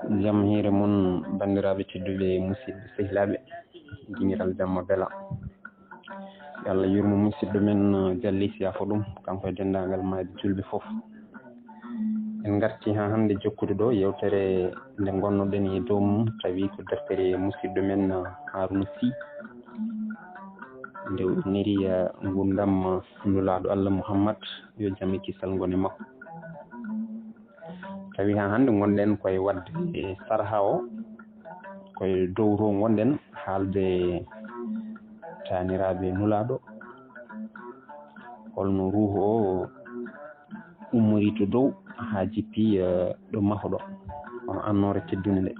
jam hiire mon bandiraɓe tedduɓe musidɓe sehilaɓe dingiral jamma bela yo Allah yurmo musidɗo men Diallis yafo ɗum kanko e dendagal maade julɓe foof. En garti ha hande jokkude ɗo yewtere nde gonnoɗen e dow mum tawi ko deftere musidɗo men Harouna Sy nde neri gurdam nulaɗo Allah Mouhammad yo jaam e kisal gone makko. tawi ha hande gonɗen koye wadde sarha o koye dow to gonɗen haalde taniraɓe nulaɗo holno ruhu o ummori to dow ha jippi ɗo mahoɗo hono annore teddude nde.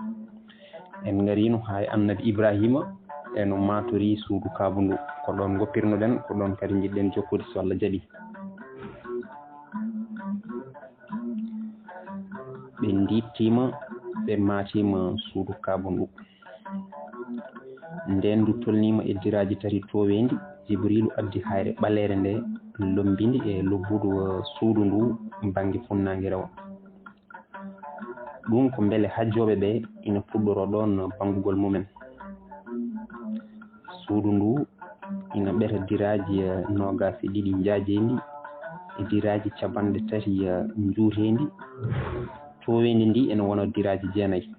En garino ha annabi Ibrahima eno matori suudu Kaaba ndu ko ɗon goppirnoɗen ko ɗon kadi jiɗɗen jokkude so Allah jaaɓi. ɓe dittima ɓe matima suudu Kaaba ndu nden ndu tolnima e diraji tati towendi Jibrilu addi hayre ɓalere nde lombindi e lobbudu suudu ndu banggue funnague rewo. ɗum ko beele hajjoɓe ɓe ina puɗɗoro ɗon bangugol mumen. suudu ndu ina ɓeta diraji nogasi ɗiɗi jaajendi e diraji capanɗe tati juutendi towendi ndi ene wona diraji jeenayyi.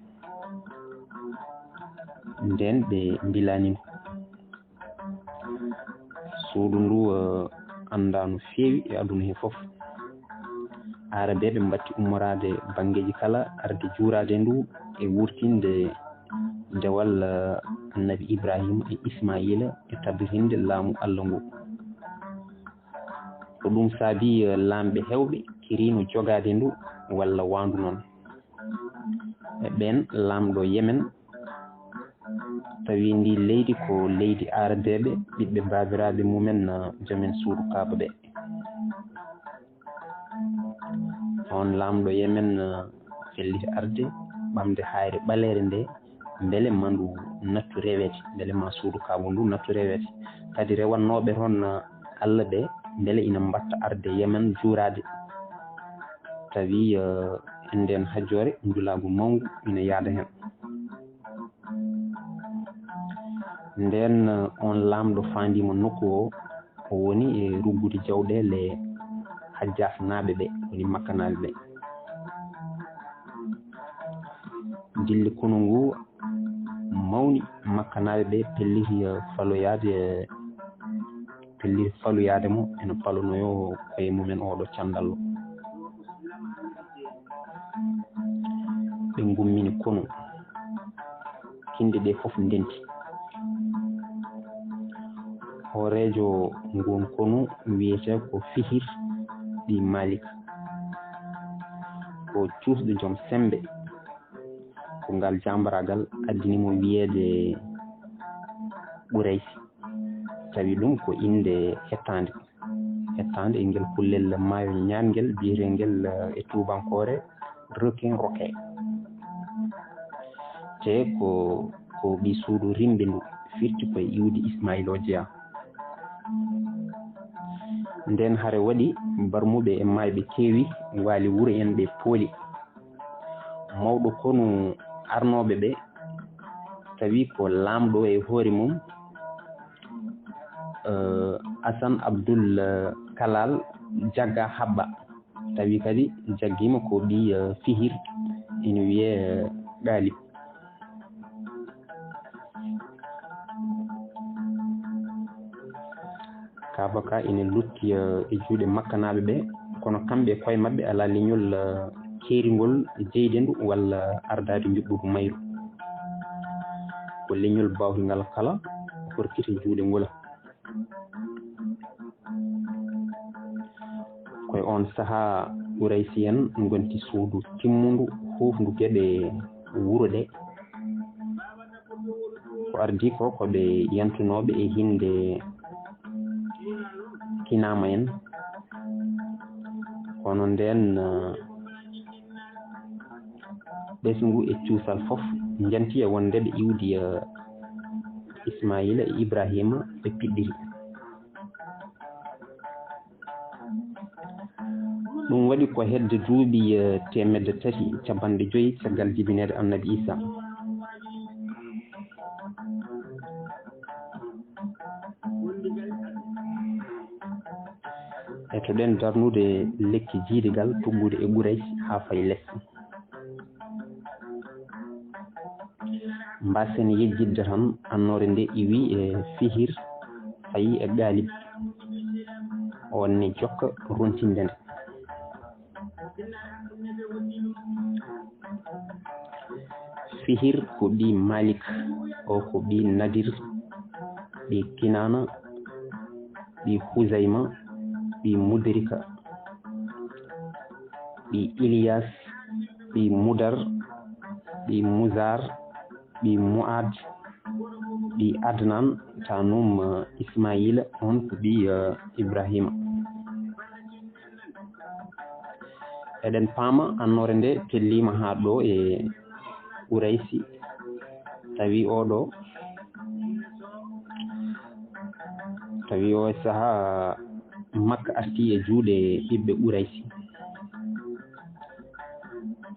nden ɓe mbilani ndu suudu ndu anda no feewi e aduna he foof. arabe ɓe mbatti ummorade banggueji kala arde juurade ndu e wurtinde dewal annabi Ibrahima e Ismaila e tabritinde laamu Allah ngu. ko ɗum saabi lamɓe hewɓe kirino jogade ndu walla wandu noon. e ɓen lamɗo Yemen tawi ndi leydi ko leydi arabeɓe ɓiɓɓe babiraɓe mumen joomen suudu Kaaba ɓe. on lamɗo Yemen felliti arde ɓamde hayre ɓalere nde beele mandu nattu rewete beele ma suudu Kaaba ndu nattu rewete kadi rewannoɓe toon Allah ɓe beele ina mbatta arde Yemen juurade tawi nden hajjore njulagu mawgu ina yaada hen. nden on lamɗo fandima nokku o woni e ruggude jawɗele hajjafnaɓe ɓe woni makkanaɓe ɓe. dille kono ngu mawni makkanaɓe ɓe pelliti faloyade mo ene palonoyo koye mumen oɗo candallo. ɓe gummini kono kinde ɗe foof ndenti. horejo ngon kono wiyete ko Fihir ɗi Malik ko cuusɗo joom sembe ko ngal jambaragal addinimo wiyede Ɓuraysi tawi ɗum ko inde hettande e ngel kullel maayo ñaangel biyetengel e tubankore requin roquet te ko ɓi suudu rimɓe ndu firti koye iwdi Ismaïl o jeeya. nden haare waɗi barmuɓe e mayɓe keewi waali wuuro en ɓe pooli. mawɗo kono arnoɓe ɓe tawi ko lamɗo e hoore mum Assane Abdoul Kalal jagga habba tawi kadi jaggima ko ɓi Fihir ina wiye Ɗalib. Kaaba ka ina lutti e juuɗe makkanaɓe ɓe kono kamɓe koye mabɓe ala leñol keerigol jeydendu walla ardade juɓɓudu mayru. ko leñol bawtingal kala horkiti juuɗe ngola. koye on saaha Ɓuraysi en gonti suudu timmudu hufndu gueɗe wuuro ɗe. ko ardi ko koɓe yantunoɓe e hinde Kinama en kono nden ɓesgu e cuusal foof janti e wondeɓe iwdi Ismaila e Ibrahima ɓe piɗɗiri. ɗum waɗi ko hedde duuɓi 350 caggal jibinede annabi Isa. e to ɗen darnude lekki jiidigal tuggude e Ɓuraysi ha fay less mbasen yejjidde tan annore nde iwi e Fihir fayi e Galib on ne jokka rontinde nde. Fihir ko ɓi Malik o ko ɓi Nadir ɓi Kinana ɓi Huzayma ɓi Mudrika ɓi Ilyas ɓi Mudar ɓi Muzar ɓi Muad ɓi Adnan tanum Ismaila on ko ɓi Ibrahima. eɗen paama annore nde pellima ha ɗo e Ɓuraysi tawi o saaha Makka arti e juuɗe ɓiɓɓe Ɓuraysi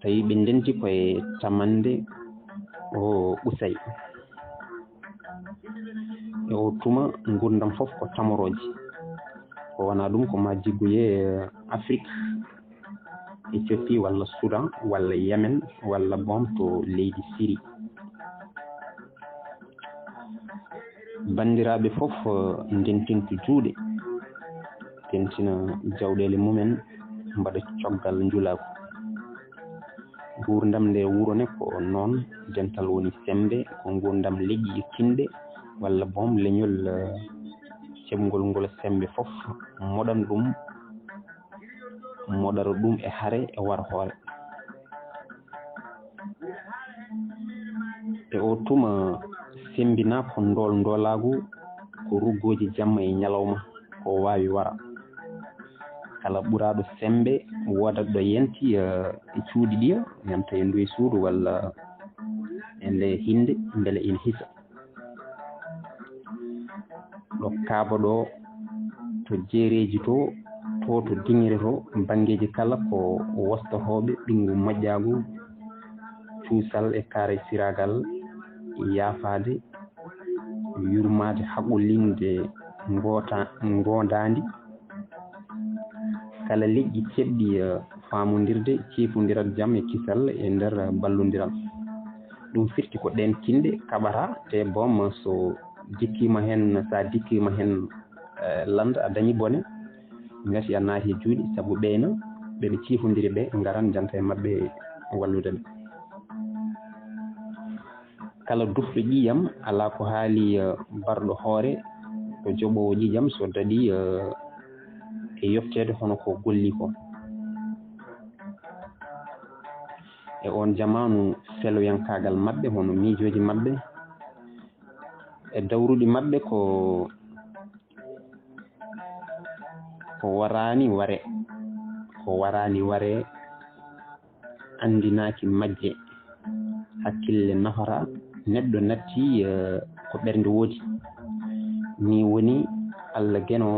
tawi ɓe ndenti koye tamande o Usay e o tuma gurdam fof ko tamoroje ko wona ɗum ko ma jiggoye Afrique Éthiopie walla Soudan walla Yemen walla bom to leydi Syrie. bandiraɓe fof ndentintu juuɗe tentina jawɗele mumen mbaɗa coggal njulaku gurdam nde wuro ne ko noon dental woni sembe ko gurdam leƴƴi e kinɗe walla bom leñol cemgol ngol sembe fof moɗara ɗum e haare e war hoore e o tuma sembina ko ndolagu ko ruggoji jamma e ñalawma ko wawi wara kala ɓuraɗo sembe wodat ɗo yenti e cuuɗi ɗiya yanta e ndu e suudu walla e nde hinde beele ina hisa ɗo kaaba ɗo to jeereji to diŋire to bangeji kala ko wostotoɓe ɓingu moƴƴagu cuusal e kaare siragal yaafade yurmade haqqollinde ngondandi kala leƴƴi keɓɗi famodirde ciifodiral jaam e kisal e nder ballodiral ɗum firti ko ɗen kinde kaɓata te bom sa dikkima hen landa a dañi bone gasi a naati e juuɗe saabu ɓeyna ɓeɓe ciifodiri ɓe garan janta e mabɓe wallude ɓe kala dufɗo ƴiƴam ala ko haali barɗo hoore ko joɓowo ƴiƴam so daɗi e yoftede hono ko golli ko e on jamanu feloyankagal maɓɓe hono miijoji maɓɓe e dawruɗi maɓɓe ko warani ware andinaki majje hakkille nafara neɗɗo natti ko ɓernde woodi ni woni Allah geno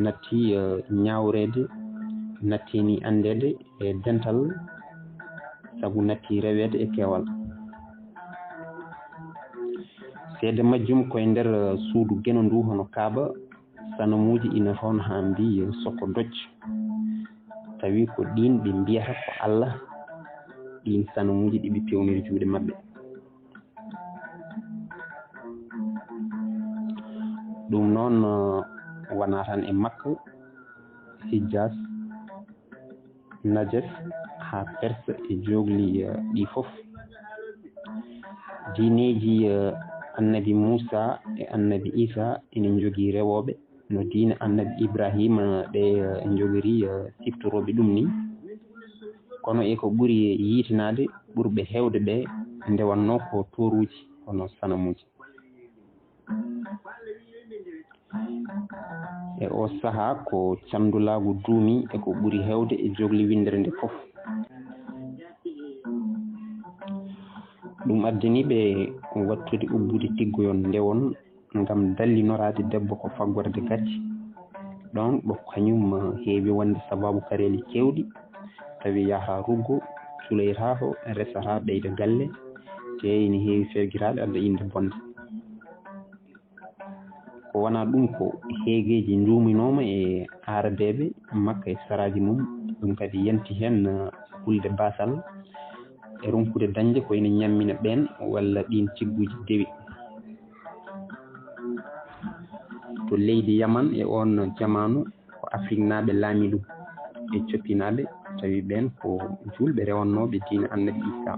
natti ñawrede nattini andede e dental sabu natti rewede e keewal seede majjum koye nder suudu geno ndu hono kaaba sanamuji ina toon ha mbi soko docce tawi ko ɗin ɓe mbiyata ko Allah ɗin sanamuji ɗiɓe pewniri juuɗe maɓɓe ɗum noon wona tan e Makka Hijjas Najaf ha Perse e jogli ɗi fof diineji annabi Moussa e annabi Isa ina jogii rewoɓe no diine annabi Ibrahima ɗe jogori siftoroɓe ɗum ni kono e ko ɓuri yiitinade ɓurɓe hewde ɓe ndewanno ko toruji hono sanamuji e o saaha ko camdulagu duumi e ko ɓuri hewde e jogli windere nde fof ɗum addaniɓe wattude ubbude tiggoyon ndewon ngam dallinorade debbo ko faggorde gacce ɗon ɗo kañum heewi wonde sababu kareeli kewɗi tawi yahata ruggo culoytako resata ɓeyda galle te ene heewi fergiraɗe adda inde bonde ko wona ɗum ko heegeji njuminoma e aradeɓe makka e saraji mum ɗum kadi yanti hen hulde basal e ronkude dañde ko ene ñammina ɓen walla ɗin cigguji dewi to leydi Yaman e on jamanu ko Afrique naaɓe laami ɗum e coppinaɓe tawi ɓen ko julɓe rewannoɓe diina annabi Isa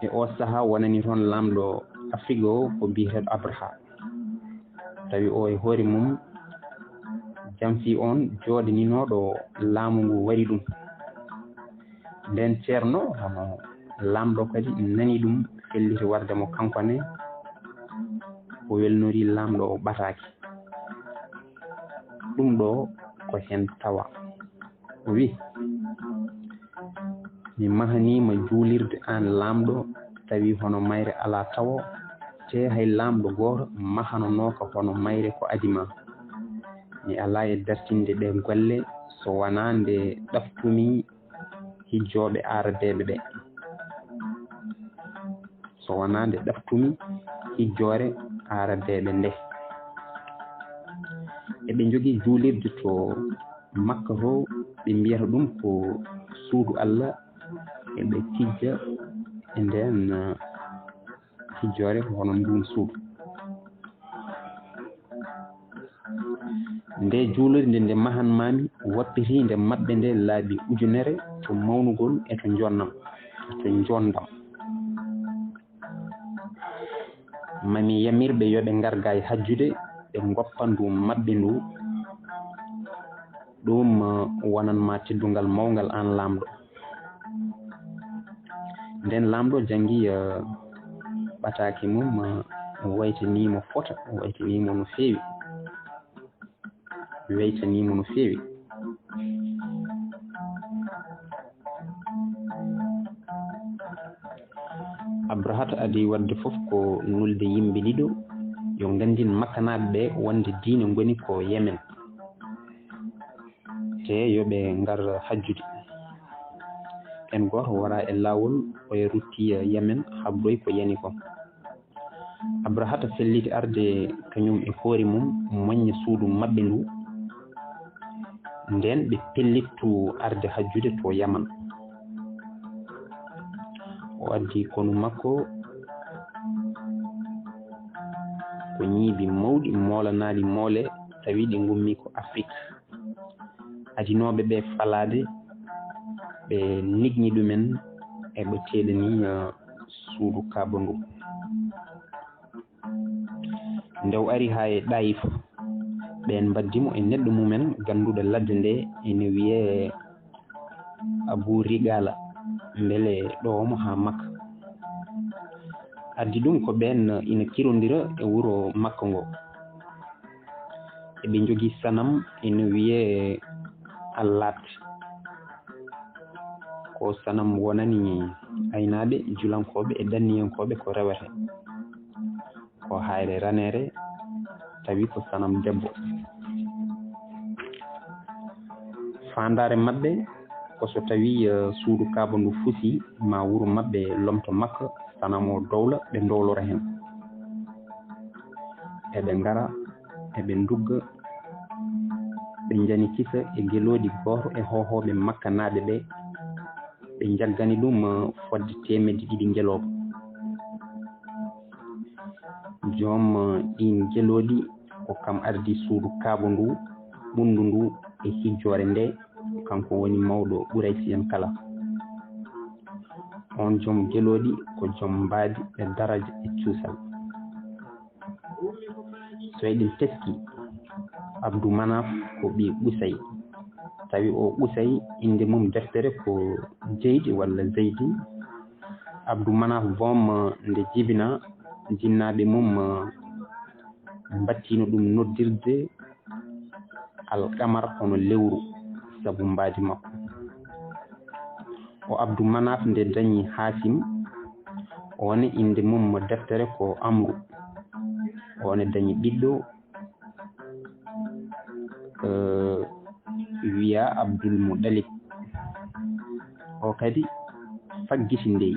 e o saaha wonani toon lamɗo Afrique o ko biyeteɗo Abraha tawi o e hoore mum jamfi on joɗaninoɗo laamu ngu wari ɗum nden ceerno hono lamɗo kadi nani ɗum felliti wardemo kankone o welnori lamɗo o ɓataki ɗum ɗo ko hen tawa o wi mi mahanima juulirde an lamɗo tawi hono mayre ala tawo te hay lamɗo goto mahanonoka hono mayre ko adima mi ala e dartinde ɗe golle so wona nde ɗaftumi hijjoɓe aradeɓe ɓe so wona nde ɗaftumi hijjore aradeɓe nde eɓe jogui juulirde to makka to ɓe mbiyata ɗum ko suudu Allah eɓe tijja e nden hijjore hono ndun suudu nde juulirde nde mahanmami wappitinde maɓɓe nde laabi ujunere to mawnugol e to jonnam to jondam mami yamirɓe yoɓe garga e hajjude ɓe goppa ndu maɓɓe ndu ɗum wonanma teddungal mawgal an lamɗo nden lamɗo janggui ɓataki mum waytanimo fota waytanimo no fewi waytanimo no fewi Abrahata adi wadde foof ko nulde yimɓe ɗiɗo yo gandin makkanaɓe ɓe wonde diine goni ko Yemen te yoɓe ngar hajjude en goto wara e lawol oye rutti Yemen habdoy ko yani ko Abrahata felliti arde kañum e hoore mum moñña suudu maɓɓe ndu nden ɓe pellittu arde hajjude to Yaman o addi konu makko ko ñiibi mawɗi molanaɗi moole tawi ɗi gummi ko Afrique adinoɓe ɓe falade ɓe ligni ɗumen eɓe teɗani suudu Kaaba ndu nde o ari ha e Ɗayif ɓen mbaddimo e neɗɗo mumen ganduɗo ladde nde ene wiye Abu Rigala beele ɗo omo ha Makka addi ɗum ko ɓen ina kirodira e wuuro Makka ngo eɓe jogui sanam ene wiye Allat ko sanam wonani aynaɓe julankoɓe e danniyankoɓe ko rewete ko hayre ranere tawi ko sanam debbo fandare mabɓe ko so tawi suudu Kaaba ndu fusi ma wuuro mabɓe lomto Makka sanam o dowla ɓe dowlora hen eɓe ngara eɓe ndugga ɓe jani kisa e gueloɗi goto e hohoɓe Makka naaɓe ɓe ɓe jaggani ɗum fodde temedde ɗiɗi gueloɓe joom ɗin gueloɗi ko kam ardi suudu Kaaba ndu ɓundu ndu e hijjore nde kanko woni mawɗo Ɓuraysi en kala on joom gueloɗi ko joom mbaadi e daraja e cuusal so eɗen teski Abdou Manaf ko ɓi Ɓusay tawi o Ɓusay inde mum deftere ko Jeydi walla Zeydi Abdou Manaf boom nde jibina jinnaɓe mum battino ɗum noddirde alkamar hono lewru sabu mbaadi makko o Abdou Manaf nde dañi Hasim one inde mum deftere ko Amru one dañi ɓiɗɗo wiya Abdul Muttalib o kadi faggitinde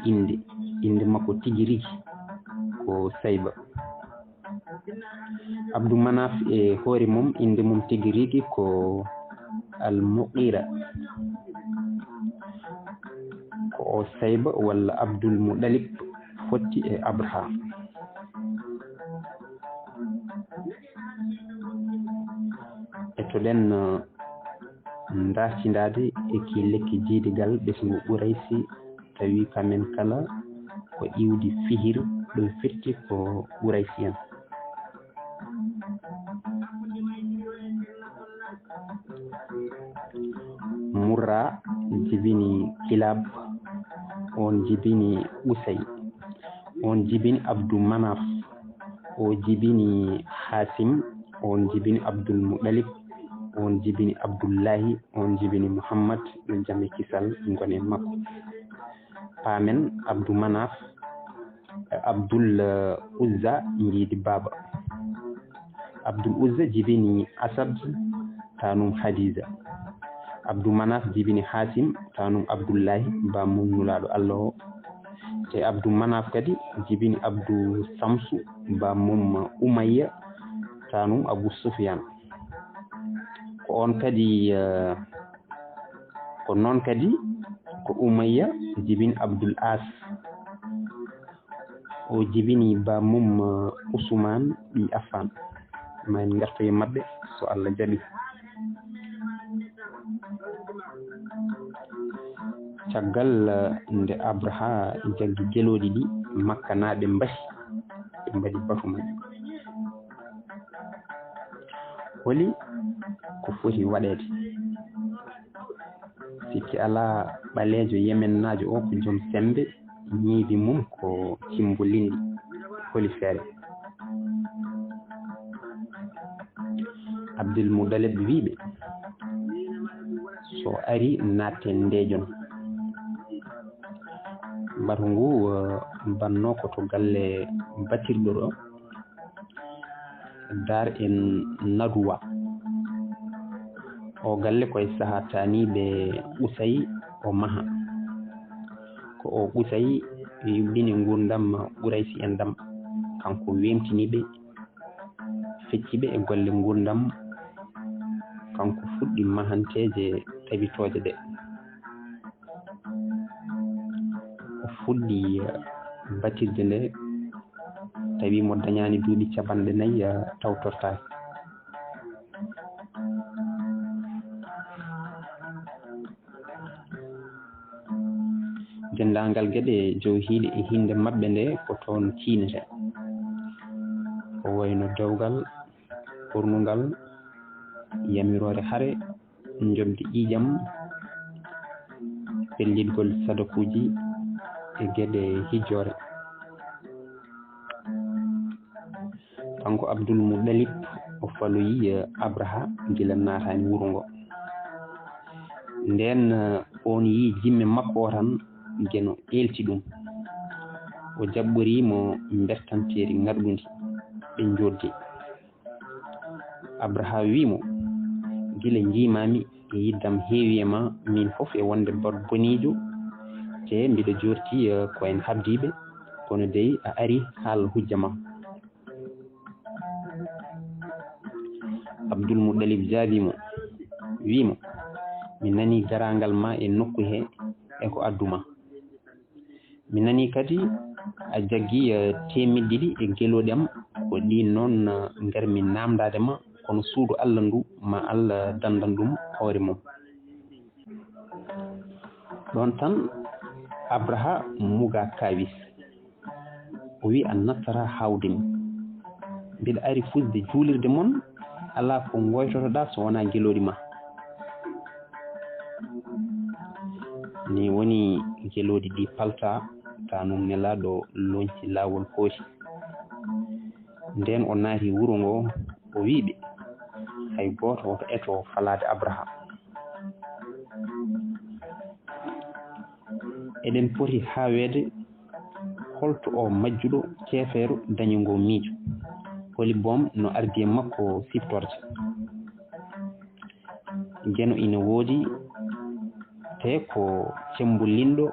inde makko tigiri ko Sayba. Abdou Manaf e hoore mum inde mum tigirigi ko Al-Mughira ko o Sayba walla Abdul Muttalib fotti e Abraha. E to ɗen dartindade e ki lekki jiidigal ɓesngu Ɓuraysi tawi kamen kala ko iwdi fihir ɗo firti ko Ɓuraysi en. Murra jibini Kilab, on jibini Usay, on jibini Abdou Manaf, o jibini Hasim, on jibini Abdul Muttalib, on jibini Abdullahi, on jibini Muhammad no jame kisal ngone makko. Pamen Abdou Manaf Abdul Uzza jiidi baba. Abdul Uzza jibini Asad tanum Hadiza. Abdou Manaf jibini Hasim tanum Abdullahi ba mum nulaɗo Allah o. E Abdou Manaf kadi jibini Abdou Samsu ba mum Umayya tanum Abu Sufyan. Ko on kadi ko non kadi ko Umayya jibini Abdul As, o jibini ba mum Usman bi Affan. Ma en garto e mabbe so Allah jaɓi. Caggal nde Abraha jaggi geloɗi ɗi, Makka naaɓe mbasi ɓe mbaɗi bafu majji. Holi ko foti waɗede, sikki ala ɓalejo Yemen najo o ko joom sembe, ñiibi mum ko cimbolindi. Holi feere Abdul Muttalib wiɓe so ari natten ndeejon. Mbatu ngu banno ko to galle batirɗo ɗo Dar en Naduwa. O galle koye saha taniɓe Usay o maha. Ko o Usay yuɓɓini ngurdam Ɓuraysi en dam, kanko wemtiniɓe fecciɓe e golle ngurdam, kanko fuɗɗi mahanteje tabitoje ɗe. O fuɗɗi batirde nde tawi mo dañani duuɓi 4 tawtortaki. Dendagal gueɗe jowhiɗe e hinde mabɓe nde ko toon ciinete, ko wayno dewgal, ɓurnugal, yamirore haare, jobde ƴiƴam, pellitgol sadakuji e gueɗe hijjore. Kanko Abdul Muttalib o faloyi Abraha gila natani wuro ngo. Nden on yi jimme makko o tan geno elti ɗum, o jaɓɓorimo bertanteri ngarɗudi ɓe joddi. Abraha wimo gila jimami e yiddam heewi e ma, min fof e wonde bonijo te mbiɗa jorti ko en habdiɓe, kono dey a ari haala hujja ma. Abdul Muttalib jaabimo wimo mi nani garangal ma e nokku he e ko adduma. Mi nani kadi a jaggi temedde ɗiɗi e geloɗi am, ko ɗi noon garmi namdade ma, kono suudu Allah ndu ma Allah dandan ɗum hoore mum. Ɗon tan Abraha muga kawis, o wi a nattata hawdemi, mbiɗa ari fusde juulirde mon, ala ko goytotoɗa so wona geloɗi ma. Ni woni geloɗi ɗi palta tanum nelaɗo lonci lawol hooti. Nden o naati wuro ngo, o wiɓe hay goto woto eto falade Abraha. Eɗen poti hawede holto o majjuɗo keefeero dañingo miijo, holi boom no ardi e makko siftorde. geno ina woodi te ko cembulindo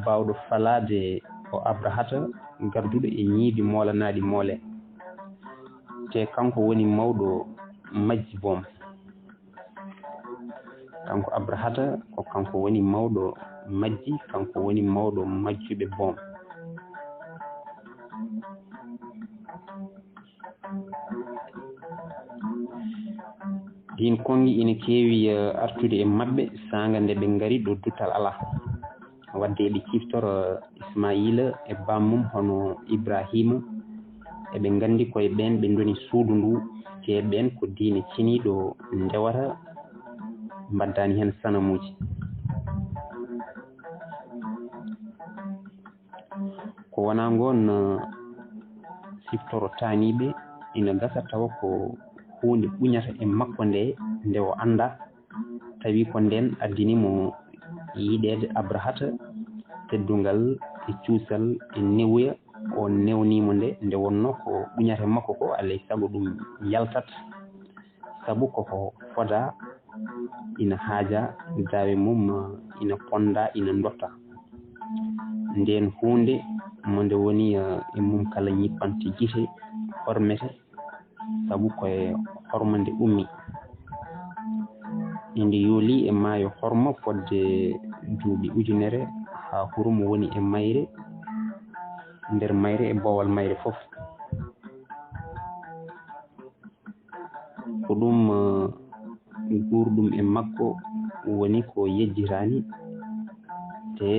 bawɗo falade o Abrahata garduɗo e ñiibi molanaɗi moole te kanko woni mawɗo majji boom. Kanko Abrahata ko kanko woni mawɗo majji, kanko woni mawɗo majjuɓe boom. Ɗin kongi ina keewi artude e maɓɓe sanga nde ɓe ngari ɗo dutal ala wadde ɓe ciftoro Ismaila e bammum hono Ibrahima eɓe gandi koye ɓen ɓe doni suudu ndu te ɓen ko diine ciniɗo ndewata mbaddani hen sanamuji. Ko wona ngon siftoro taniɓe ina gasa tawa ko hunde ɓuñata e makko nde o anda tawi ko nden addinimo yiɗede Abrahata teddungal e cuusal e newuya o newnimo nde wonno ko ɓuñata e makko ko alay saago ɗum yaltat saabu koko foda ina haaja dawe mum ina ponda ina dotta nden hunde mo nde woni e mum kala ñippante gite hormete saabu koye horma nde ummi inde yooli e maayo horma fodde duuɓi ujunere ha hurumo woni e mayre nder mayre e bowal mayre fof ko ɗum gurɗum e makko woni ko yejjitani te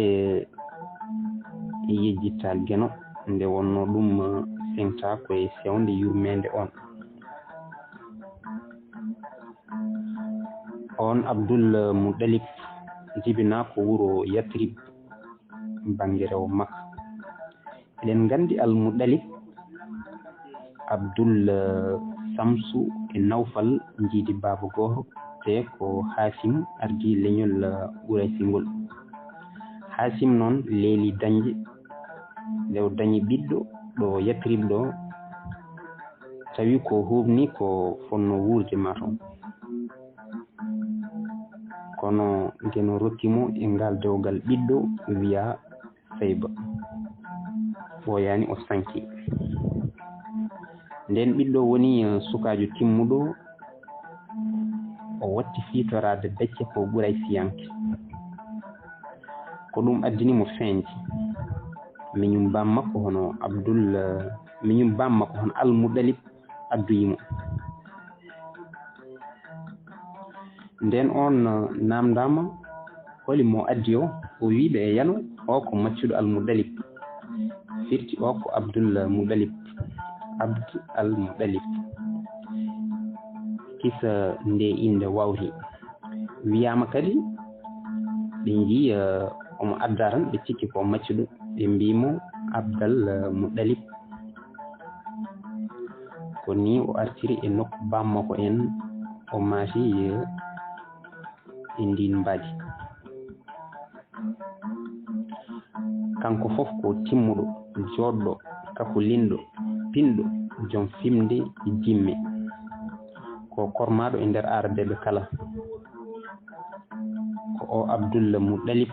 yejjitta geno nde wonno ɗum sengta koye sewnde yurmede on Abdul Muttalib jibina ko wuro Yatrib bange rewo Makka. Eɗen gandi Al Muttalib Abdul Samsu e Nawfal jiidi baba goto te ko Hasim ardi leñol Quraysi ngol. Hasim noon leeli dañde nde o dañi ɓiɗɗo ɗo Yatrib ɗo tawi ko hubni ko fonno wurde maton kono geno rokkimo e ngal dewgal ɓiɗɗo wiya Sayba ɓoyani o sanki nden ɓiɗɗo woni sukajo timmuɗo o watti fitorade becce ko Quraysiyanke ko ɗum addinimo feñde miñum bam makko hono miñum bam makko hono Al Muttalib addoyimo nden on namdama holimo addi o wiɓe e yano o ko maccuɗo Al Muttalib firti o ko Abdul Muttalib Al Muttalib kisa nde inde wawri wiyama kadi ɓe jii omo adda tan ɓe cikki ko maccuɗo ɓe mbimo Abdal Muttalib ko ni o artiri e nokku bammako en o maati e ndin mbaadi kanko fof ko timmuɗo joɗɗo kakulinɗo pinɗo joom fimde e jimme ko kormaɗo e nder arabeɓe kala ko o Abdul Muttalib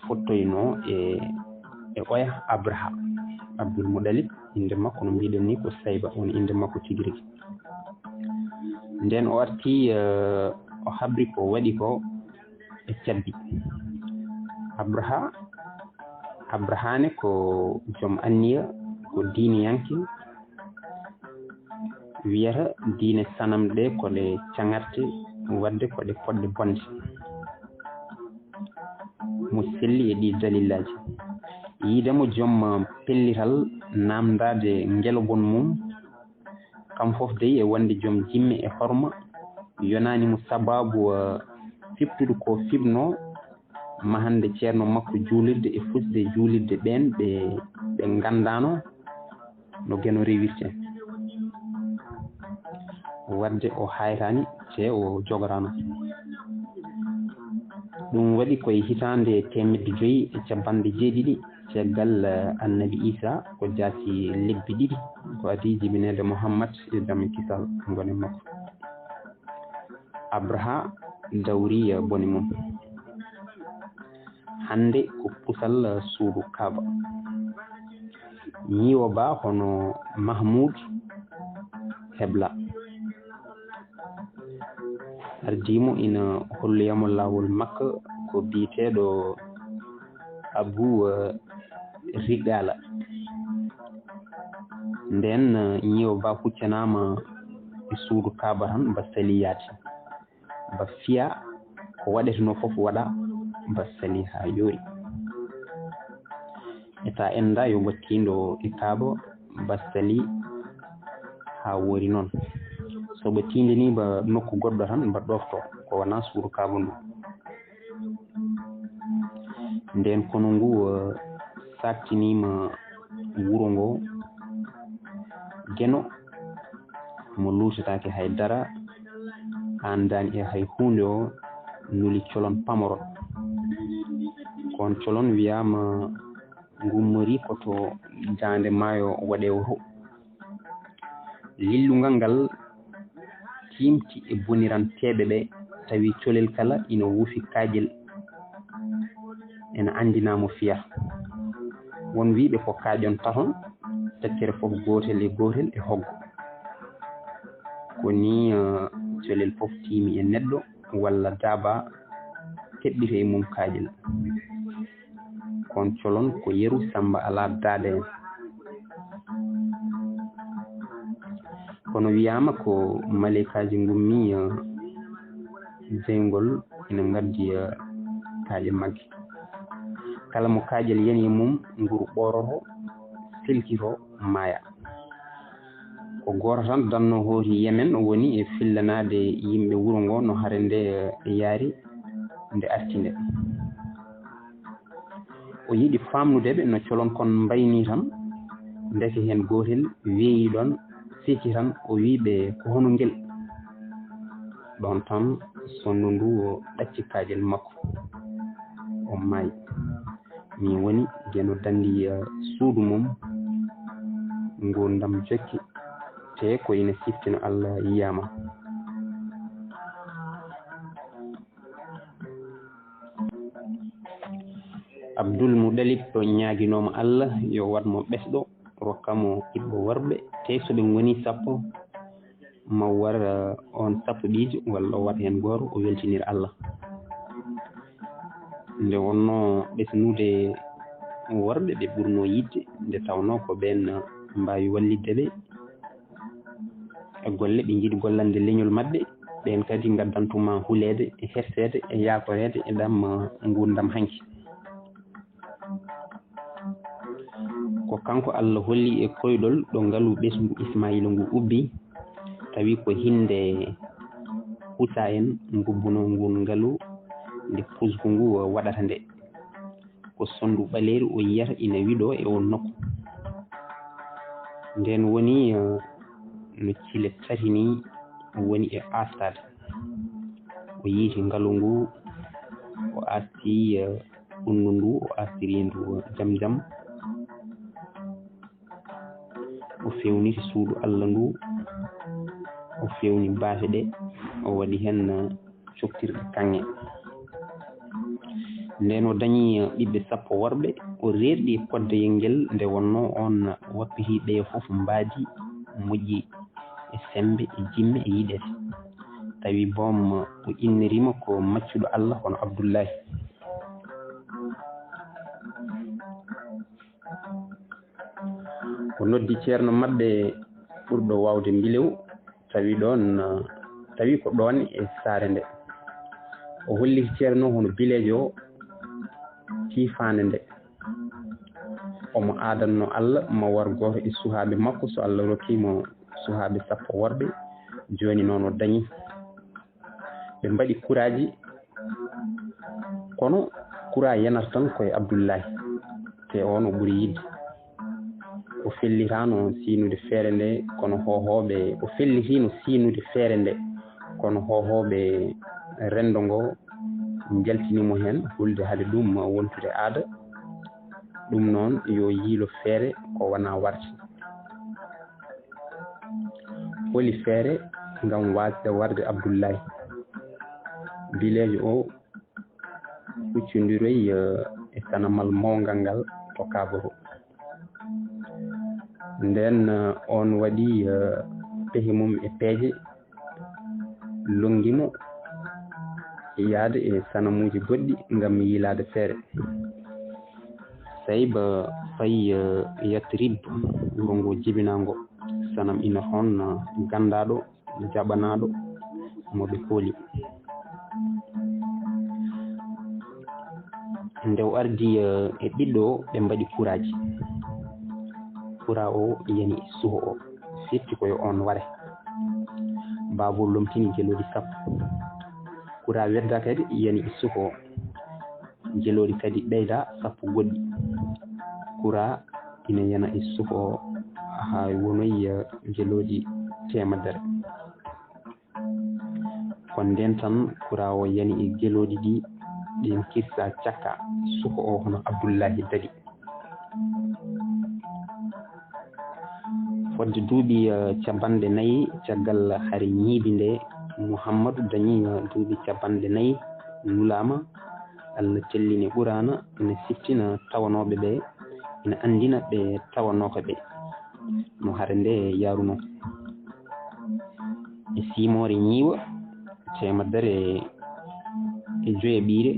fottoyno e oya Abraha Abdul Muttalib inde makko no mbiɗen ni ko Sayba woni inde makko tigi rigi nden o arti o habri ko waɗi ko e cabbi Abrahane ko joom anniya ko diiniyanke wiyata diine sanam ɗe ko ɗe cagarte wadde ko ɗe poɗɗe bonde mo selli e ɗi dalillaji yiidemo joom pellital namdade ngelobon mum kam fof dey e wonde joom jimme e horma yonanimo sababu fiftude ko fibno mahande ceerno makko juulirde e fusde juulirde ɓen ɓe gandano no geno rewirte wadde o haytani te o jogorano ɗum waɗi koye hitande 1590 caggal annabi Isa ko jaasi lebbi ɗiɗi ko adi jibinede Muhammad e dame kisal gone makko Abraha dawri boni mum hande ko pusal suudu Kaaba ñiwo ba hono Mahmoud Hebla ardimo ina holluyamo lawol makka ko biyeteɗo Abu Rigala nden ñiwo ba huccanama e suudu Kaaba tan mba saliyati mba fiya ko waɗeteno fof waɗa mba sali ha yoori eta enda yo wattindo e Kaaba mba sali ha woori noon so ɓe tindini ba nokku goɗɗo tan mba ɗofto ko wona suudu Kaaba ndu nden kono ngu saktinima wuro ngo geno mo luutatake haydara andani e hay hunde o nuli colon pamoro kon colon wiyama ngummori koto dande maayo waɗe wuro lillungal ngal timti e boniranteɓe ɓe tawi colel kala ina wuufi kaajel ena andinamo fiya won wiɓe ko kaaƴon tahon tekkere fof gotel e hoggo ko ni colel fof tiimi e neɗɗo walla daaba heɓɓite e mum kaajel kon colon ko yeru samba ala daade en kono wiyama ko malikaji ngummi zeygol ina gaddi kaaje magge kala mo kaajel yani mum nguru ɓoroto silkito maaya ko goto tan danno hooti Yemen woni e fillanade yimɓe wuro ngo no hare nde yaari nde arti nde o yiɗi famnudeɓe no colon kon mbayni tan ndeke hen gotel weeyi ɗon sikki tan o wiɓe ko hono ngel ɗon tan sondu ndu o ɗacci kaajel makko o maayi mi woni geno dandi suudu mum ngurdam jokki te ko ina siftino Allah yiyama Abdul Mudalib to ñaaginoma Allah yo watmo ɓesɗo rokkamo ɓiɓɓe worɓe te so ɓe ngoni sappo ma war on sappo ɗijo walla o wat hen goto o weltinira Allah nde wonno ɓesnude worɓe ɓe ɓurno yidde nde tawno ko ɓen mbawi wallidde ɓe e golle ɓe jiiɗi gollande leñol mabɓe ɓen kadi gaddantuma hulede e hersede e yakorede e ɗam gurdam hanki ko kanko Allah holli e koyɗol ɗo ngaalu ɓesgu Ismaïla ngu ubbi tawi ko hinde Husa en ngubbuno ngun ngaalu nde pusgu ngu waɗata nde ko sondu ɓaleeri o yiyata ina wiɗo e on nokku nden woni no cile tati ni woni e astade o yiiti ngaalu ngu o asti ɓundu ndu o astiri ndu jam jam o fewniti suudu Allah ndu o fewni baafe ɗe o waɗi hen coktirɗe kanŋe nden o dañi ɓiɓɓe sappo worɓe o reerɗi poddeyel ngel nde wonno on wappitiɓe fof mbaadi moƴƴi e sembe e jimme e yiɗede tawi boom o innirima ko maccuɗo Allah hono Abdoullahi o noddi ceerno mabɓe ɓurɗo wawde mbilew tawi ko ɗon e saare nde o holli ceerno hono bilejo o tiifande nde omo adanno Allah ma war goto e suhaɓe makko so Allah rokkimo suhaɓe sappo worɓe joni noon o dañi ɓe mbaɗi kuraji kono kura yanata tan koye Abdoullahi te on o ɓuuri yidde o fellitano siinude feere nde kono hohoɓe o fellitino siinude feere nde kono hohoɓe rendo ngo jaltinimo hen hulde haade ɗum wontude aada ɗum noon yo yiilo feere ko wona warti holi feere ngam wasde warde Abdoullahi village o huccodiroy e sanamal mawgal ngal to Kaboro. Nden on waɗi pehe mum e peeje longimo yaade e sanamuji goɗɗi ngam yilade feere. Sayba fayi Yatrib wuro ngo jibinago sanam ina hon gandaɗo jaɓanaɗo moɓe kooli. Nde o ardi e ɓiɗɗo ɓe mbaɗi kuraji. Kura o yani suho o firti koye on ware. Babo lomtini jelodi sappo. Kura wedda kadi yani suho o jelodi kadi ɓeyda sappo goɗɗi. Kura ina yana e suho o ha wonoyi jelodi temedere. Ko nden tan kura o yani e jelodi ɗi ɗin kirsa cakka suho o hono Abdoullahi Dadi. Fodde duuɓi capanɗe 4 caggal hari ñiibi nde Mouhammadou dañi duuɓi capanɗe 4 nulama. Allah tellini ɓurana ina siftina tawanoɓe ɓe ina andina ɓe tawanoka ɓe no hare nde yaruno. E simore ñiiwa temedere e 5 ɓiire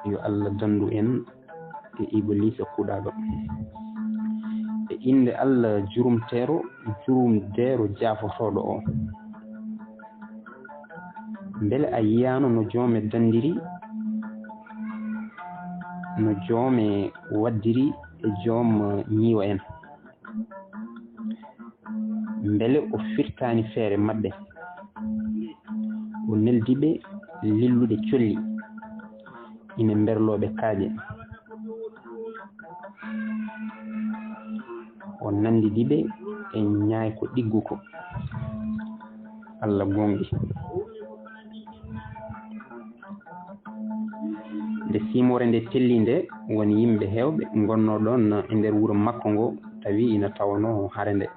yo Allah dandu en e Iblisa kuɗaɗo. E inde Allah jurumtero jurumdero jafotoɗo o. Beele a yiyano no joome dandiri, no joome waddiri e joom ñiiwa en. Beele o firtani feere mabɓe, o neldiɓe lillude colli ina berloɓe kaaƴe. O nandidiɓe e ñaayko ɗigguko. Allah gonɗi. Nde simore nde telli nde woni yimɓe hewɓe gonno ɗon e nder wuro makko ngo tawi ina tawano hare nde.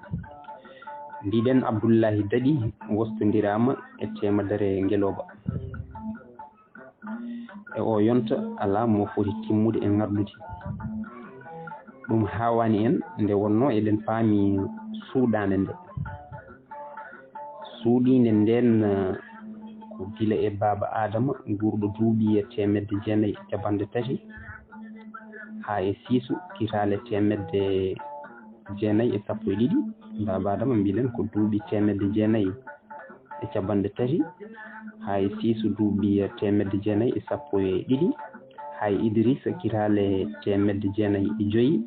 Mbiɗen Abdoullahi Dadi wostodirama e temedere ngeloba. E o yonta ala mo foti timmude e ngardude. Ɗum hawani en nde wonno eɗen paami suuɗande nde. Suuɗinde nden ko gila e baba Adama gurɗo duuɓi 930 ha e Siisu kitale 912. Baba Adama mbiɗen ko duuɓi 930 ha e Siisu duuɓi 912. Ha e Idrissa kitale 905.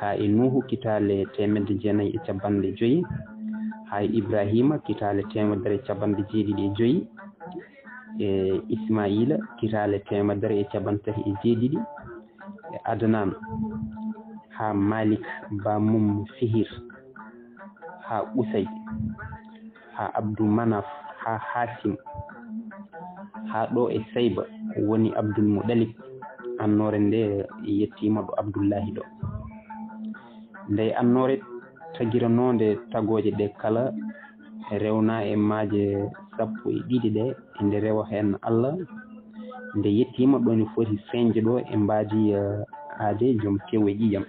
ha e Nuhu kitale 995. ha e Ibrahima kitale 975. e Ismaila kitale 932. e Adnan ha Malik Bamum Fihir ha Usay ha Abdou Manaf ha Hasim ha ɗo e Sayba woni Abdoul Mouɗalib annore nde yettima ɗo Abdoullahi ɗo. Nde annore tagiranode tagoje ɗe kala rewna e maaje 12 ɗe nde rewa hen Allah nde yettima ɗoni foti feñje ɗo e mbaadi aade joom tew e ƴiƴam.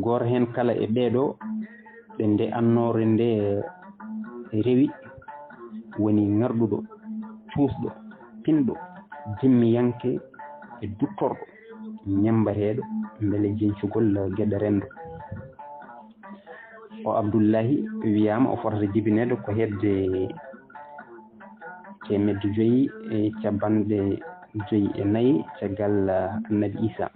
Goto hen kala e ɓeeɗo ɓe nde annore nde rewi woni ngarduɗo cuusɗo pinɗo jimmiyanke e duttorɗo ñambateɗo beele jencugol gueɗe rendo. O Abdoullahi wiyama o fotata jibinede ko hedde 554 caggal Annabi Isa.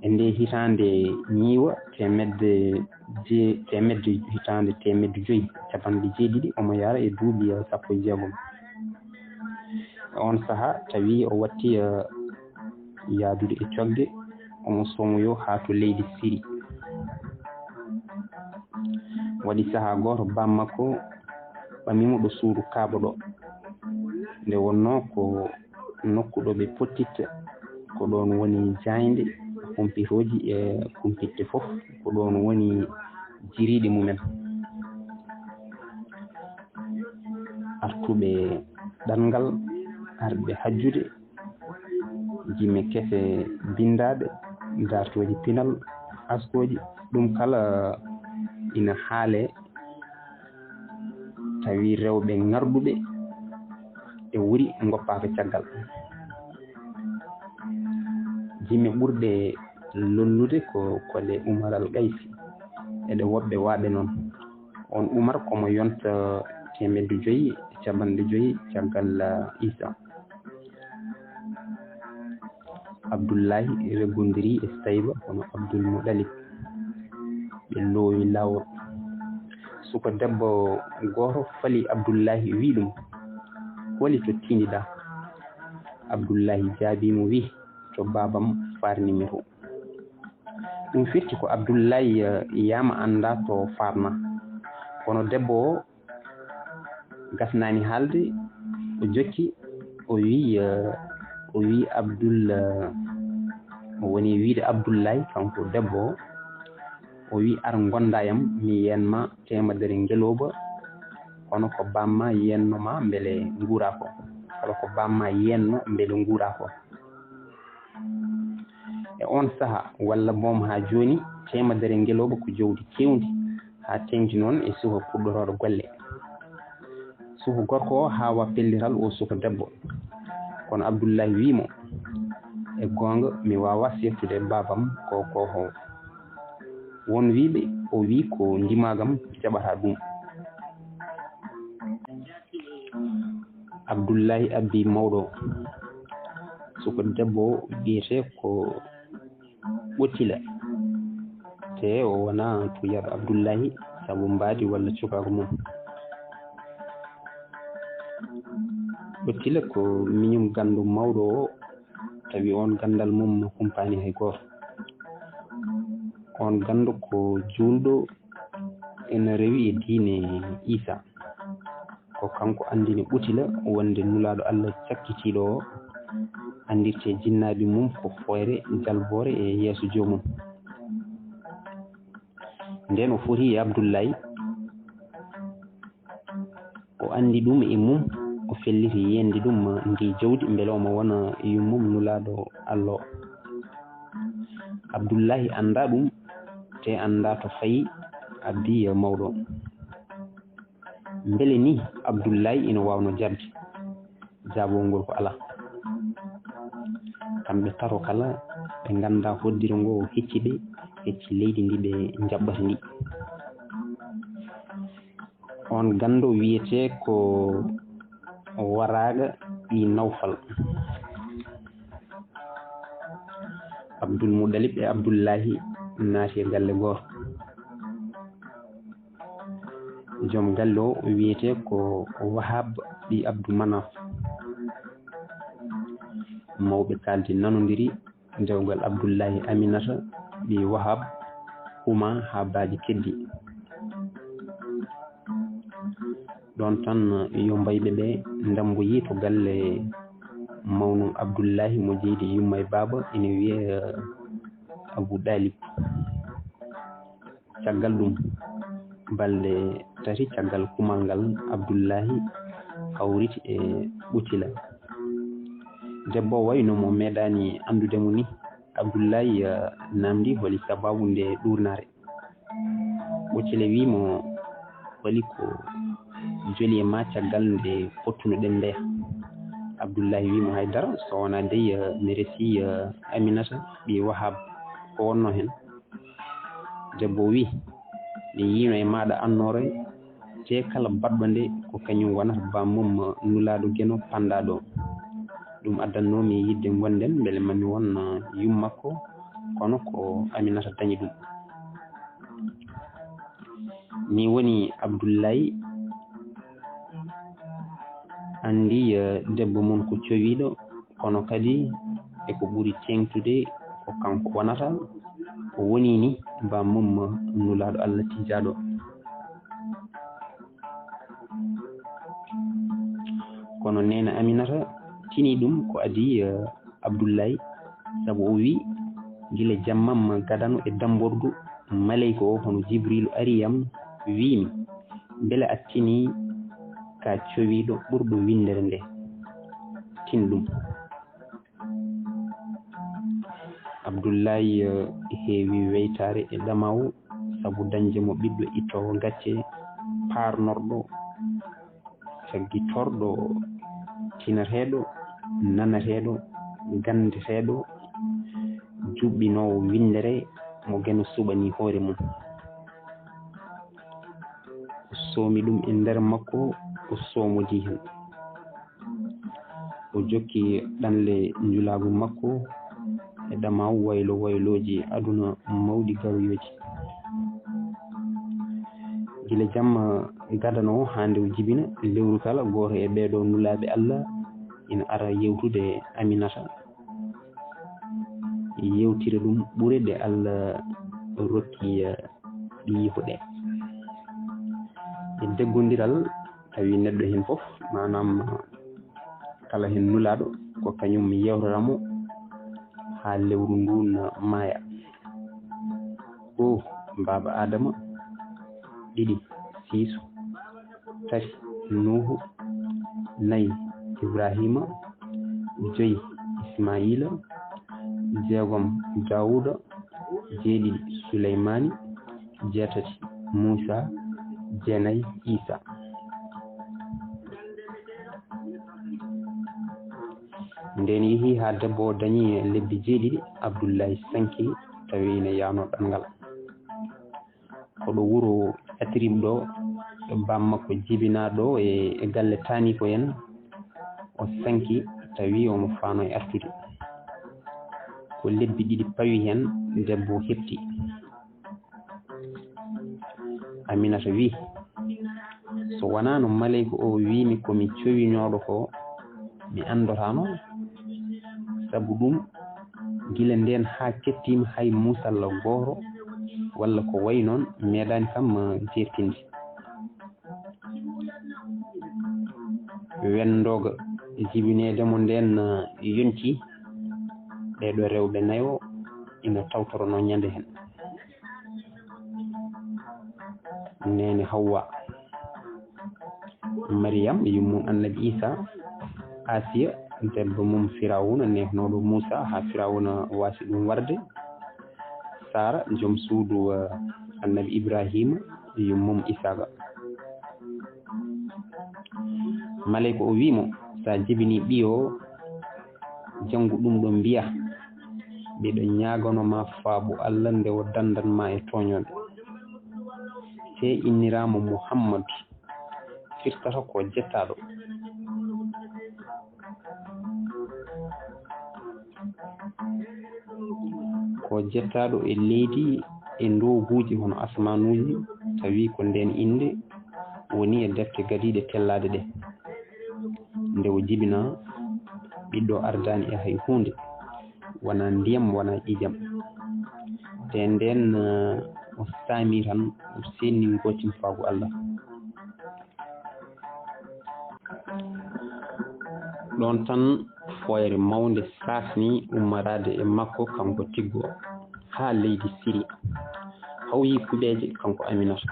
E nde hitande ñiiwa hitande 550 omo yara e duuɓi 16. On saaha tawi o watti yaadude e cogge omo somoyo ha to leydi Siri. Waɗi saaha goto bammakko ɓamimo ɗo suudu Kaaba ɗo nde wonno ko nokku ɗo ɓe pottitta ko ɗon woni jayde kumpitoji e kumpitte fof ko ɗon woni jiriɗe mumen. artuɓe ɗanngal arɓe hajjude jimme kese bindaɗe dartoji pinal askoji ɗum kala ina haale tawi rewɓe ngarduɓe e wuri goppaka caggal jimme ɓurɗe lollude ko kode Umar al Gaysi eɗe woɓɓe waaɓe noon on Umar komo yonta 550 caggal Isa Abdullahi reggondiri e Sayba kono Abdul Mudalib ɓe loowi lawol suko debbo goto fali Abdullahi wi ɗum holi to tindiɗa Abdullahi jaabimo wi to babam farnimi to ɗum firti ko Abdullahi yama anda to farna kono debbo o gasnani haalde o jokki o wi Abdul o woni wiide Abdullahi kanko debbo o wi ar gondayam mi yenma temedere ngeloba kono ko bamma yennoma beele nguura ko kala ko bamma yenno beele nguura ko e on saha walla boom ha joni temedere ngeloba ko jawdi kewndi ha tengti noon e suka puɗɗoroɗo golle suka gorko o hawa pellital o suka debbo kono Abdullahi wimo e gonga mi wawa seftude babam ko won wiɓe o wi ko ndimagam jaɓata ɗum Abdullahi abbi mawɗo suka debbo wiyete ko ɓottila te o wona tuyaɗo Abdullahi saabu mbaadi walla cukako mum ɓottila ko miñum gandu mawɗo o tawi on gandal mum humpani hay goto on gandu ko julɗo ene rewi e diine Isa ko kanko andini ɓutila wonde nulaɗo Allah cakkitiɗo o andirte jinnaɓe mum ko foyre jalbore e yeeso jomum nden o foti Abdullahi o andi ɗum e mum o felliti yende ɗum ndi jawdi beele omo wona yummum nulaɗo Allah o Abdullahi anda ɗum te anda to fayi abdi mawɗo beele ni Abdullahi ina wawno jabde jabol ngol ko ala kamɓe taro kala ɓe ganda hoddire ngo hecci leydi ndi ɓe jaɓɓata ndi on gando wiyete ko waraga ɗi Nawfal Abdul Mudalib e Abdullahi naati e galle goto joom galle o wiyete ko Wahab ɗi Abdou Manaf mawɓe kaldi nanodiri dewgal Abdullahi Aminata ɗi Wahab huma ha baaji keddi ɗon tan yo mbayɓe ɓe damboyi to galle mawnum Abdullahi mo jeydi yummay baba ina wiye Abou Dalib caggal ɗum balɗe tati caggal kumal ngal Abdullahi hawriti e ɓutila debbo wayno mo meeɗani andude mo ni Abdullahi namdi holi sababu nde ɗurnare ɓutila wimo holi ko joli e ma caggal nde pottunoɗen ndeya Abdullahi wimo haydara so wona dey mi resi Aminata ɓi Wahab ko wonno hen debbo wi mi yino e maɗa annore te kala baɗɗo nde ko kañum wonata bammum nulaɗo gueno pandaɗo ɗum addannomi yidde gonden beele mami won yummakko kono ko Aminata dañi ɗum ni woni Abdullahi andi debbo mum ko cowiɗo kono kadi eko ɓuri tengtude ko kanko wonata o woni ni bammum nulaɗo Allah tijaɗo kono nena Aminata tini ɗum ko adi Abdullahi saabu o wi gila jammam gadano e dambordu malayka o hono Jibrilu ariyam wimi beele a tini ka cowiɗo ɓurɗo windere nde tinɗum. Abdoullahi heewi weytare e ɗamaw sabu dañde mo ɓiɗɗo ittowo gacce parnorɗo caggitorɗo tinateɗo nanateɗo gandeteɗo juɓɓinowo windere mo geno suɓani hoore mum. O soomi ɗum e nder makko o soomodi hen. O jokki ɗanle njulagu makko e ɗamaw waylo wayloji aduna mawɗi garoyoji. Gila jamma gadano hande o jibina lewru kala goto e ɓeeɗo nulaɓe Allah ina ara yewtude Aminata yewtira ɗum ɓure ɗe Allah rokki ɗiiko ɗe e deggodiral tawi neɗɗo hen foof manam kala hen nulaɗo ko kañum yewtatamo ha lewru ndu maaya. Baba Adama, 2 Sisu, 3 Nuhu, 4 Ibrahima, 5 Ismaila, 6 Dawuda, 7 Suleymani, 8 Musa, 9 Isa. Nden yeehi ha debbo o dañi lebbi 7 Abdoullahi sanki tawi ine yano ɗangal. Koɗo wuro Atrim ɗo bam makko jibinaɗo e galle tani ko en o sanki tawi omo faano e artude. Ko lebbi 2 pawi hen debbo hefti. Aminata wi so wona no malayka o wimi komi cowinoɗo ko mi andotano, sabu ɗum gila nden ha kettima hay musalla goto walla ko way noon meeɗani kam jertinde. Wendoga jibinedemo nden yonti ɓeɗo rewɓe 4 ina tawtorono ñande hen. Nene Hawwa, Maryam yummum Annabi Isa, Asiya debbo mum Firawuna nehnoɗo Musa ha Firawuna wasi ɗum warde, Sara joom suudu Annabi Ibrahima yummum Isaga. Malayka o wimo sa jibini ɓiyo janggo ɗum ɗo mbiya mbiɗo ñaganoma faabu Allah nde o dandanma e toñoɓe. Se inniramo Muhammad firtata ko jettaɗo. Ko jettaɗo e leydi e ndoguji hono asmanuji tawi ko nden inde woni e defte gadiɗe tellade ɗe. Nde o jibina ɓiɗɗo ardani e hay hunde wona ndiyam wona ƴiƴam. Te nden o saami tan o senni gotim faabu Allah. Ɗon tan foyre mawde sasni ummarade e makko kanko tiggo ha leydi Siri hawyi kuɓeje kanko Aminata.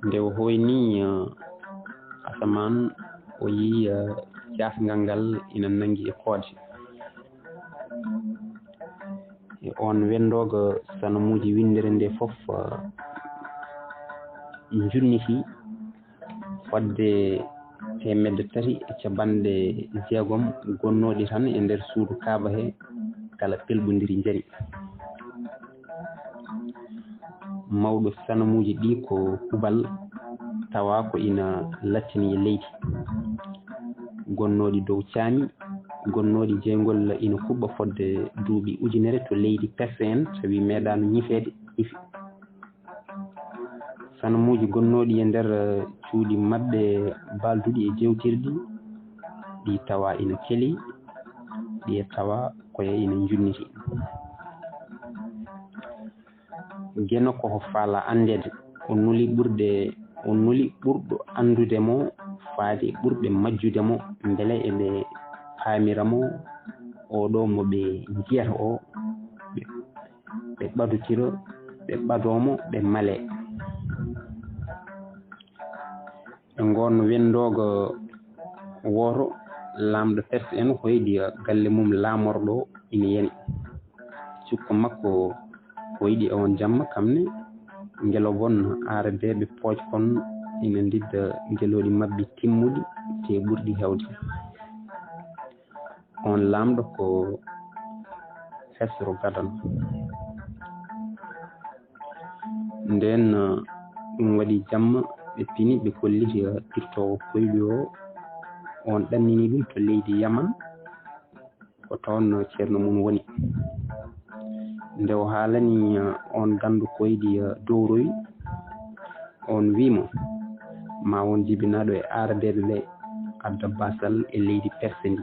Nde o hoyni asaman o yi jasgal ngal ina nangi e koode. E on wendoga sanamuji windere nde fof junniti fodde 360 gonnoɗi tan e nder suudu Kaaba he kala pelɓodiri jari. Mawɗo sanamuji ɗi ko Hubal tawa ko ina lattini e leydi. Gonnoɗi dow caami, gonnoɗi jeygol ina kuɓɓa fodde duuɓi ujunere to leydi Perse en tawi meeɗano ñifede ifi. Sanamuji gonnoɗi e nder cuuɗi maɓɓe balduɗi e jewtirɗi ɗi tawa ina keli, ɗi tawa koye ina junniti. Geno koko faala andede o nuli ɓurɗo andudemo faade ɓurɓe majjudemo beele eɓe paamiramo oɗo mo ɓe jiyata o ɓe ɓadotira ɓe ɓadomo ɓe male. ngon wendogo woto lamɗo Perse en hoydi galle mum lamorɗo ina yani cukko makko hoydi on jamma kamne ngelo gon arabeɓe pooj kon ina ndidda ngeloɗi mabɓe timmuɗi te ɓurɗi hewde on lamɗo ko Hesro Gadano nden ɗum waɗi jamma ɓe pini ɓe kolliti pirtowo koyɗi o on ɗannini ɗum to leydi Yaman ko toon ceerno mum woni nde o haalani on gandu koyɗi Dowroy on wimo ma won jibinaɗo e arabeɓe ɓe adda basal e leydi Perse ndi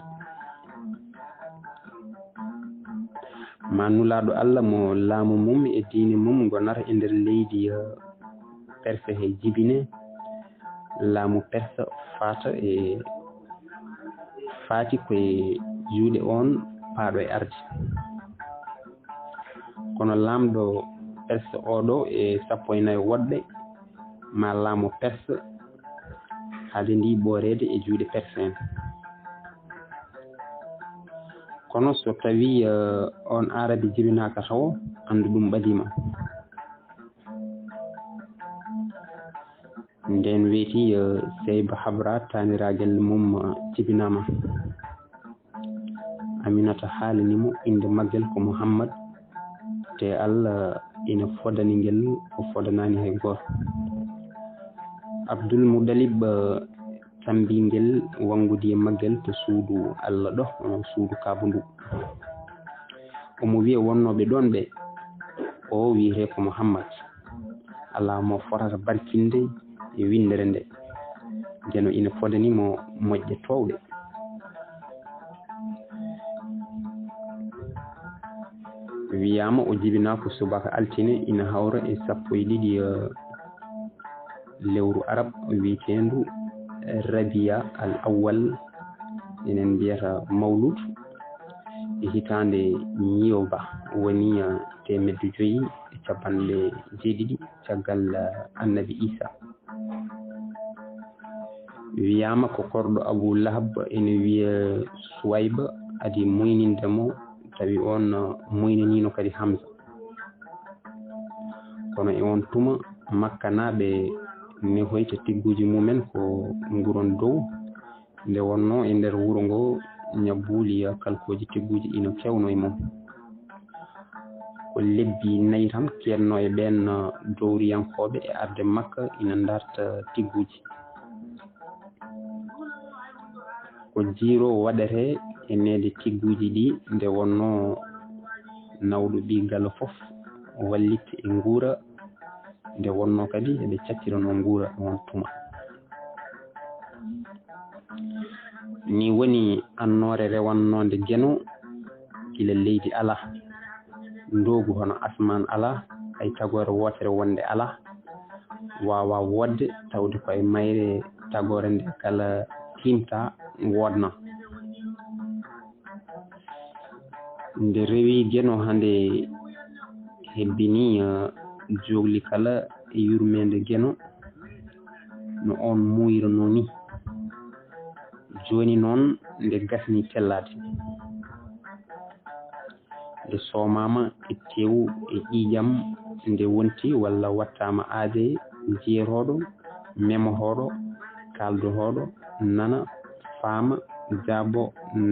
ma nulaɗo Allah mo laamu mum e diine mum gonata e nder leydi Perse he jibine laamu Perse faati koye juuɗe on paaɗo e arde kono laamɗo Perse oɗo e 14 woɗɓe ma laamu Perse haade ndi ɓoorede e juuɗe Perse en kono so tawi on arabe jibinaka taw andu ɗum ɓadima nden weeti Seyba Habra taniraguel mum jibinama Aminata haalanimo inde maggel ko Mouhammad te Allah ina fodani ngel o fodanani hay goto Abdoul Moutalib tambi ngel wangudi e maggel to suudu Allah ɗo onon suudu Kaaba ndu omo wiya wonnoɓe ɗon ɓe o wiyete ko Mouhammad ala mo fotata barkinde e windere nde jeno ina fodanimo moƴƴe towɗe wiyama o jibina ko subaka altine ina hawra e 12 lewru arab wiitendu Rabia al awwal enen mbiyata mawlud e hitande ñiyoba woni 550 caggal annabi Isa wiyama ko korɗo Abu Lahab ene wiya Suwayba adi moynindemo tawi on moynanino kadi Hamza kono e on tuma Makka naaɓe nehoyta tigguji mumen ko nguron dow nde wonno e nder wuro ngo ñabbuli kalkoji tigguji ina kewno e mum ko lebbi 4 tan kenno e ɓen dowriyankoɓe e arde Makka ina darta tigguji ko jiiro waɗete e nede tigguji ɗi nde wonno nawɗo ɓi gala fof wallitte e nguura nde wonno kadi eɓe cattirano nguura on tuma ni woni annore rewannode geno gila leydi ala ndogu hono asman ala hay tagore wotere wonde ala wawa wodde tawde koye mayre tagore nde kala timta wodna nde rewi geno hande hebbini jogli kala e yurmede geno no on muyrano ni joni noon nde gasni tellade nde somama e tew e ƴiƴam nde wonti walla wattama aade jeeroɗo memotoɗo kaldotoɗo nana faama jaabo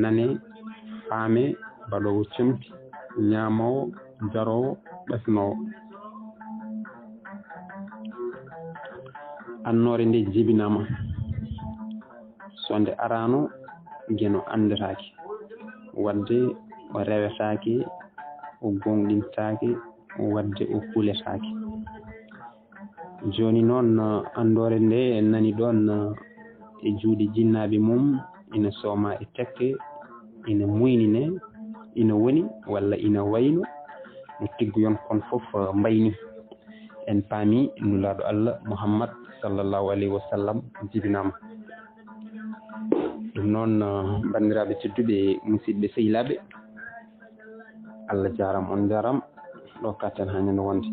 nane faame baɗowo comti ñamowo jarowo ɓesnowo annore nde jibinama sonde arano geno andiraki wadde o rewetake o gonɗintake wadde o huletake joni noon andore nde nani ɗon e juuɗe jinnaɓe mum ina sooma e tekke ina muynine ina woni walla ina wayno no tigguyon kon fof mbayni en paami nulaɗo Allah Muhammad sallallahu alayhi wa sallam jibinama ɗum noon bandiraɓe tedduɓe musidɓe sehilaɓe Allah jaram on jaram ɗo katten ha ñande wonde